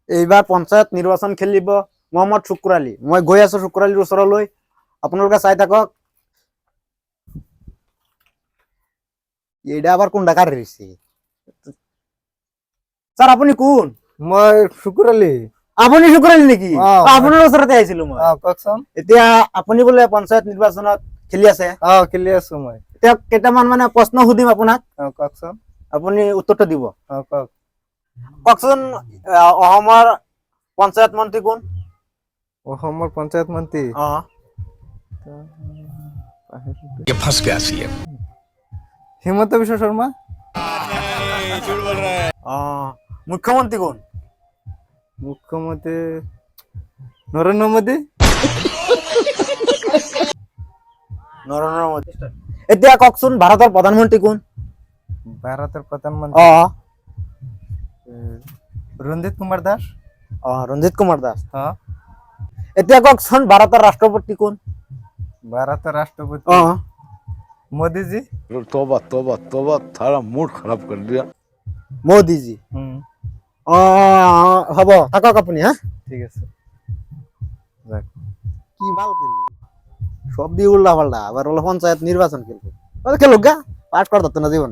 এইবাৰ পঞ্চায়ত নিৰ্বাচন খেলিব মহম্মদ শুকুৰ আলী। মই গৈ আছো শুকুৰ আলীৰ ওচৰলৈ, আপোনালোকে চাই থাকক। এইটা আবার কোন ডাকার রয়েছে? স্যার আপনি কোন? মই শুকুৰ আলী। আপুনি শুকুৰ আলী নেকি? আপোনাৰ ওচৰতে আহিছিলো মই। কওকচোন। এতিয়া আপুনি বোলে পঞ্চায়ত নিৰ্বাচনত খেলি আছে? খেলি আছো মই। এতিয়া কেইটামান মানে প্ৰশ্ন সুধিম আপোনাক, কওকচোন। আপুনি উত্তৰটো দিব। কওক। কওকচোন, অসমৰ পঞ্চায়ত মন্ত্ৰী কোন? অসমৰ পঞ্চায়ত মন্ত্ৰী হিমন্ত বিশ্ব শৰ্মা। মুখ্যমন্ত্ৰী কোন? মুখ্যমন্ত্ৰী নৰেন্দ্ৰ মোদী। নৰেন্দ্ৰ মোদী। এতিয়া কওকচোন, ভাৰতৰ প্ৰধানমন্ত্ৰী কোন? ভাৰতৰ প্ৰধানমন্ত্ৰী ৰঞ্জিত কুমাৰ দাস। ৰঞ্জিত কুমাৰ দাস। এতিয়া কওকচোন, ভাৰতৰ ৰাষ্ট্ৰপতি কোন? ভাৰতৰ ৰাষ্ট্ৰপতি মোদীজি। तोबा तोबा तोबा थारा मूड खराब कर दिया। মোদীজি। হ'ব, থাকক আপুনি। ঠিক আছে। কি ভাল খেলবো, সব দিয়ে উল্লা পাল্টা। আবার হলো পঞ্চায়েত নির্বাচন খেলবো, খেলুক গা, পাস করা ধরতো না জীবন।